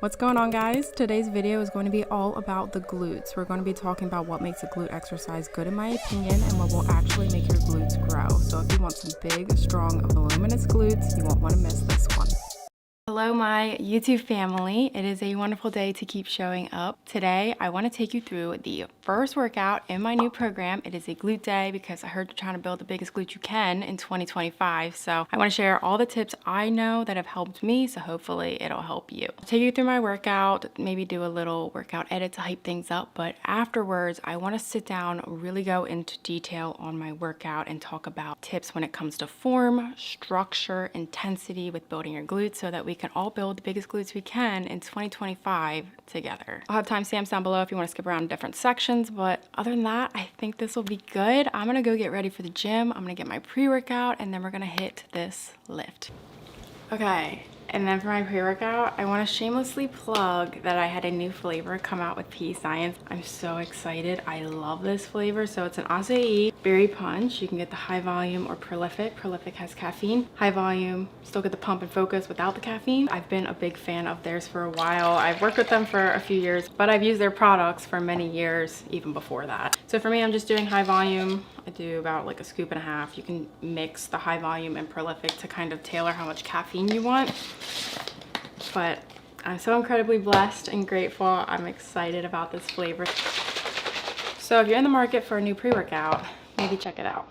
What's going on, guys? Today's video is going to be all about the glutes. We're going to be talking about what makes a glute exercise good in my opinion and what will actually make your glutes grow. So if you want some big, strong, voluminous glutes, you won't want to miss this one. Hello my YouTube family. It is a wonderful day to keep showing up. Today I want to take you through the first workout in my new program. It is a glute day because I heard you're trying to build the biggest glute you can in 2025. So I want to share all the tips I know that have helped me, so hopefully it'll help you. I'll take you through my workout, maybe do a little workout edit to hype things up, but afterwards I want to sit down, really go into detail on my workout and talk about tips when it comes to form, structure, intensity with building your glutes so that we can all build the biggest glutes we can in 2025 together. I'll have timestamps down below if you want to skip around different sections, but other than that, I think this will be good. I'm gonna go get ready for the gym. I'm gonna get my pre-workout and then we're gonna hit this lift. Okay. And then for my pre-workout, I want to shamelessly plug that I had a new flavor come out with PE Science. I'm so excited. I love this flavor. So it's an acai berry punch. You can get the high volume or prolific. Prolific has caffeine. High volume, still get the pump and focus without the caffeine. I've been a big fan of theirs for a while. I've worked with them for a few years, but I've used their products for many years, even before that. So for me, I'm just doing high volume. I do about like a scoop and a half. You can mix the high volume and prolific to kind of tailor how much caffeine you want. But I'm so incredibly blessed and grateful. I'm excited about this flavor. So if you're in the market for a new pre-workout, maybe check it out.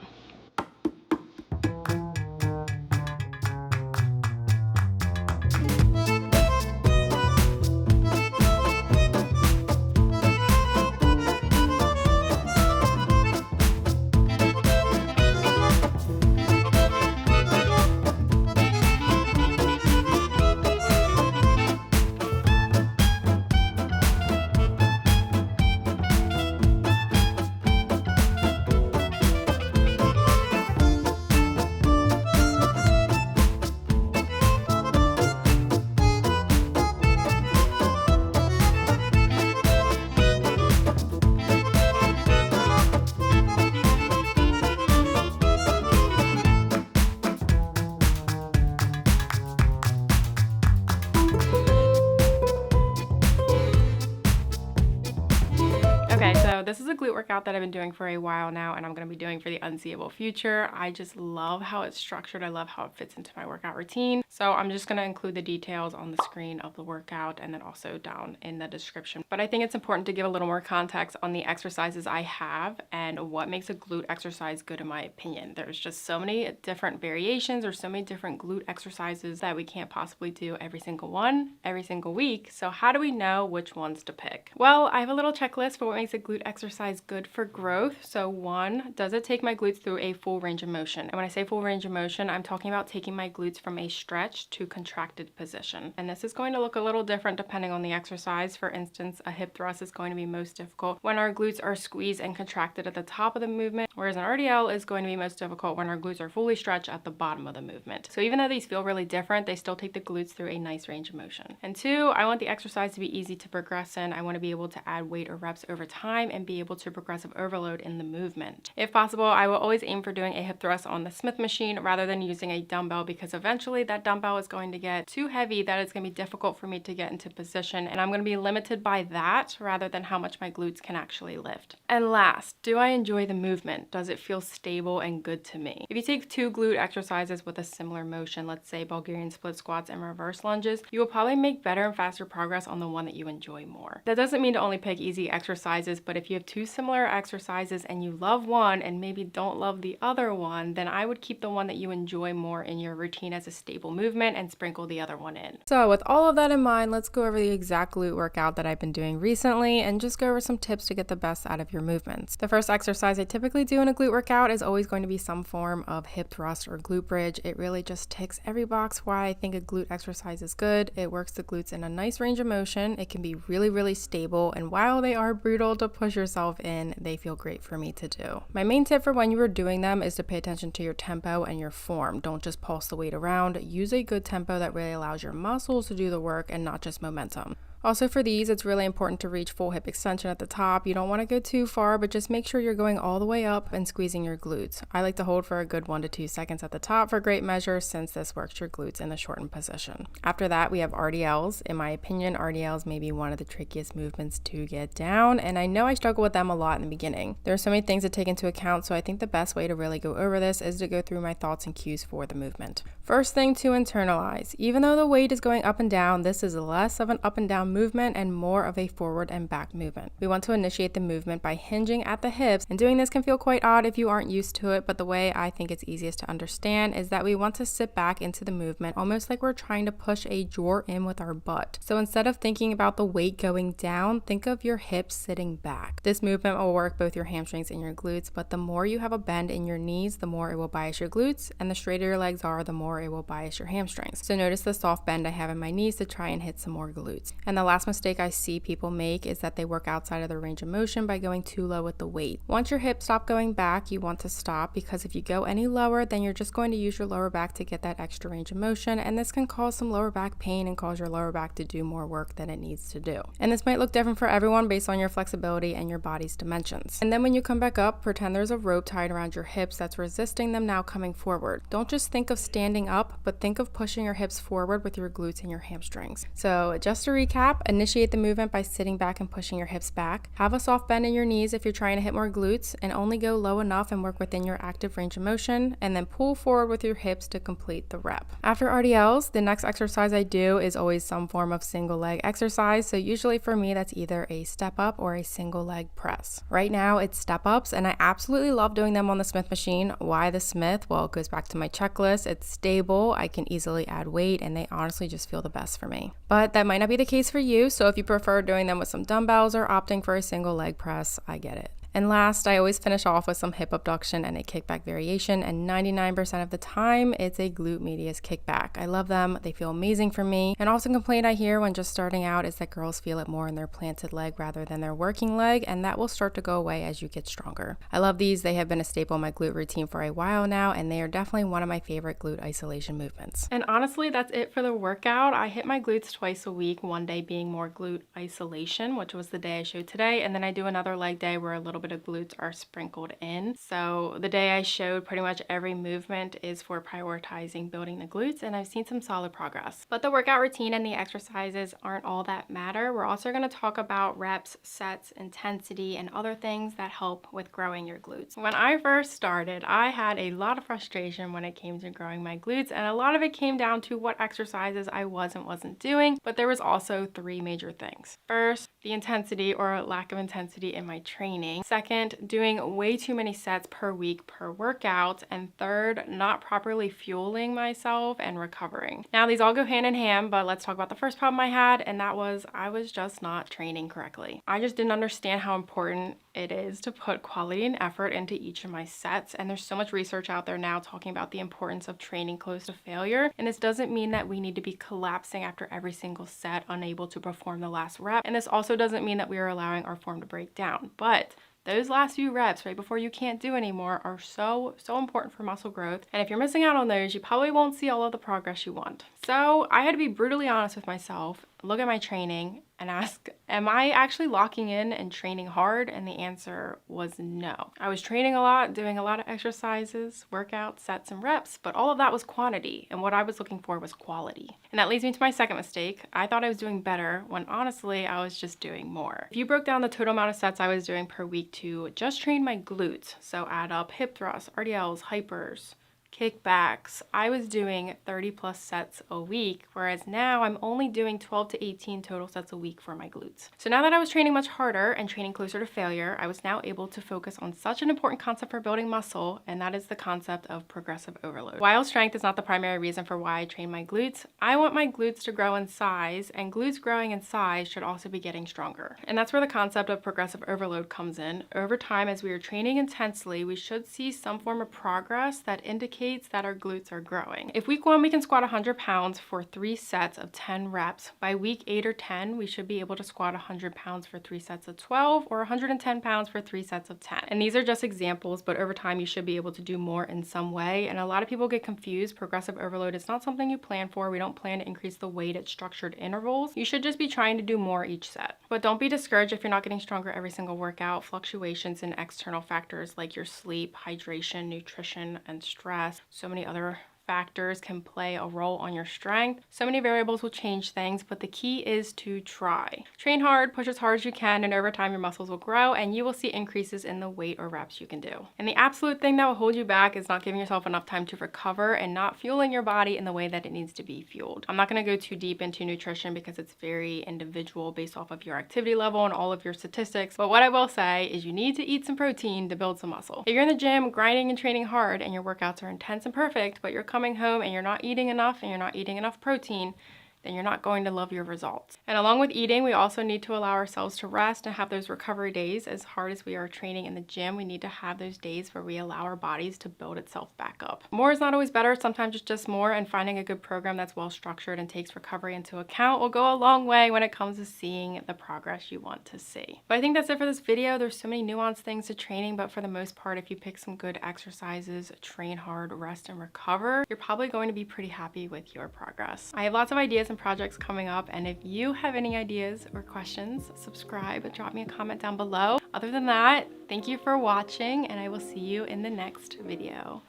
Okay, so this is a glute workout that I've been doing for a while now and I'm going to be doing for the unseeable future. I just love how it's structured. I love how it fits into my workout routine. So I'm just going to include the details on the screen of the workout and then also down in the description. But I think it's important to give a little more context on the exercises I have and what makes a glute exercise good in my opinion. There's just so many different variations or so many different glute exercises that we can't possibly do every single one, every single week. So how do we know which ones to pick? Well, I have a little checklist for what makes a glute exercise good for growth. So one, does it take my glutes through a full range of motion? And when I say full range of motion, I'm talking about taking my glutes from a stretch to contracted position. And this is going to look a little different depending on the exercise. For instance, a hip thrust is going to be most difficult when our glutes are squeezed and contracted at the top of the movement, whereas an RDL is going to be most difficult when our glutes are fully stretched at the bottom of the movement. So even though these feel really different, they still take the glutes through a nice range of motion. And two, I want the exercise to be easy to progress in. I want to be able to add weight or reps over time and be able to progressive overload in the movement. If possible, I will always aim for doing a hip thrust on the Smith machine rather than using a dumbbell because eventually that dumbbell is going to get too heavy that it's going to be difficult for me to get into position and I'm going to be limited by that rather than how much my glutes can actually lift. And last, do I enjoy the movement? Does it feel stable and good to me? If you take two glute exercises with a similar motion, let's say Bulgarian split squats and reverse lunges, you will probably make better and faster progress on the one that you enjoy more. That doesn't mean to only pick easy exercises, but if you have two similar exercises and you love one and maybe don't love the other one, then I would keep the one that you enjoy more in your routine as a stable movement and sprinkle the other one in. So with all of that in mind, let's go over the exact glute workout that I've been doing recently and just go over some tips to get the best out of your movements. The first exercise I typically do in a glute workout is always going to be some form of hip thrust or glute bridge. It really just ticks every box why I think a glute exercise is good. It works the glutes in a nice range of motion. It can be really, really stable, and while they are brutal to push yourself in, they feel great for me to do. My main tip for when you are doing them is to pay attention to your tempo and your form. Don't just pulse the weight around. Use a good tempo that really allows your muscles to do the work and not just momentum. Also for these, it's really important to reach full hip extension at the top. You don't want to go too far, but just make sure you're going all the way up and squeezing your glutes. I like to hold for a good 1 to 2 seconds at the top for great measure, since this works your glutes in the shortened position. After that, we have RDLs. In my opinion, RDLs may be one of the trickiest movements to get down, and I know I struggle with them a lot in the beginning. There are so many things to take into account, so I think the best way to really go over this is to go through my thoughts and cues for the movement. First thing to internalize, even though the weight is going up and down, this is less of an up and down movement and more of a forward and back movement. We want to initiate the movement by hinging at the hips, and doing this can feel quite odd if you aren't used to it, but the way I think it's easiest to understand is that we want to sit back into the movement almost like we're trying to push a drawer in with our butt. So instead of thinking about the weight going down, think of your hips sitting back. This movement will work both your hamstrings and your glutes, but the more you have a bend in your knees, the more it will bias your glutes, and the straighter your legs are, the more it will bias your hamstrings. So notice the soft bend I have in my knees to try and hit some more glutes. And the last mistake I see people make is that they work outside of their range of motion by going too low with the weight. Once your hips stop going back, you want to stop, because if you go any lower, then you're just going to use your lower back to get that extra range of motion, and this can cause some lower back pain and cause your lower back to do more work than it needs to do. And this might look different for everyone based on your flexibility and your body's dimensions. And then when you come back up, pretend there's a rope tied around your hips that's resisting them now coming forward. Don't just think of standing up, but think of pushing your hips forward with your glutes and your hamstrings. So just to recap, initiate the movement by sitting back and pushing your hips back. Have a soft bend in your knees if you're trying to hit more glutes, and only go low enough and work within your active range of motion, and then pull forward with your hips to complete the rep. After RDLs, the next exercise I do is always some form of single leg exercise. So usually for me, that's either a step up or a single leg press. Right now it's step ups, and I absolutely love doing them on the Smith machine. Why the Smith? Well, it goes back to my checklist. It's stable, I can easily add weight, and they honestly just feel the best for me. But that might not be the case for you, so if you prefer doing them with some dumbbells or opting for a single leg press, I get it. And last, I always finish off with some hip abduction and a kickback variation, and 99% of the time, it's a glute medius kickback. I love them. They feel amazing for me. An often complaint I hear when just starting out is that girls feel it more in their planted leg rather than their working leg, and that will start to go away as you get stronger. I love these. They have been a staple in my glute routine for a while now, and they are definitely one of my favorite glute isolation movements. And honestly, that's it for the workout. I hit my glutes twice a week, one day being more glute isolation, which was the day I showed today, and then I do another leg day where a little bit of glutes are sprinkled in. So the day I showed, pretty much every movement is for prioritizing building the glutes, and I've seen some solid progress. But the workout routine and the exercises aren't all that matter. We're also going to talk about reps, sets, intensity, and other things that help with growing your glutes. When I first started, I had a lot of frustration when it came to growing my glutes, and a lot of it came down to what exercises I wasn't doing, but there was also 3 major things. First, the intensity or lack of intensity in my training. Second, doing way too many sets per week per workout. And third, not properly fueling myself and recovering. Now, these all go hand in hand, but let's talk about the first problem I had, and that was I was just not training correctly. I just didn't understand how important it is to put quality and effort into each of my sets, and there's so much research out there now talking about the importance of training close to failure, and this doesn't mean that we need to be collapsing after every single set, unable to perform the last rep, and this also doesn't mean that we are allowing our form to break down, but those last few reps right before you can't do anymore are so important for muscle growth. And if you're missing out on those, you probably won't see all of the progress you want. So I had to be brutally honest with myself, look at my training, and ask, am I actually locking in and training hard? And the answer was no. I was training a lot, doing a lot of exercises, workouts, sets, and reps, but all of that was quantity, and what I was looking for was quality. And that leads me to my second mistake. I thought I was doing better when honestly I was just doing more. If you broke down the total amount of sets I was doing per week to just train my glutes, so add up hip thrusts, RDLs, hypers, kickbacks, I was doing 30 plus sets a week, whereas now I'm only doing 12 to 18 total sets a week for my glutes. So now that I was training much harder and training closer to failure, I was now able to focus on such an important concept for building muscle, and that is the concept of progressive overload. While strength is not the primary reason for why I train my glutes, I want my glutes to grow in size, and glutes growing in size should also be getting stronger. And that's where the concept of progressive overload comes in. Over time, as we are training intensely, we should see some form of progress that indicates indicates that our glutes are growing. If week 1 we can squat 100 pounds for 3 sets of 10 reps, by week 8 or 10 we should be able to squat 100 pounds for 3 sets of 12 or 110 pounds for 3 sets of 10. And these are just examples, but over time you should be able to do more in some way. And a lot of people get confused. Progressive overload is not something you plan for. We don't plan to increase the weight at structured intervals. You should just be trying to do more each set. But don't be discouraged if you're not getting stronger every single workout. Fluctuations in external factors like your sleep, hydration, nutrition, and stress, so many other factors can play a role on your strength. So many variables will change things, but the key is to try. Train hard, push as hard as you can, and over time your muscles will grow and you will see increases in the weight or reps you can do. And the absolute thing that will hold you back is not giving yourself enough time to recover and not fueling your body in the way that it needs to be fueled. I'm not going to go too deep into nutrition because it's very individual based off of your activity level and all of your statistics, but what I will say is you need to eat some protein to build some muscle. If you're in the gym grinding and training hard and your workouts are intense and perfect, but you're coming home and you're not eating enough and you're not eating enough protein, then you're not going to love your results. And along with eating, we also need to allow ourselves to rest and have those recovery days. As hard as we are training in the gym, we need to have those days where we allow our bodies to build itself back up. More is not always better. Sometimes it's just more, and finding a good program that's well structured and takes recovery into account will go a long way when it comes to seeing the progress you want to see. But I think that's it for this video. There's so many nuanced things to training, but for the most part, if you pick some good exercises, train hard, rest, and recover, you're probably going to be pretty happy with your progress. I have lots of ideas and projects coming up, and if you have any ideas or questions, subscribe, drop me a comment down below. Other than that, thank you for watching, and I will see you in the next video.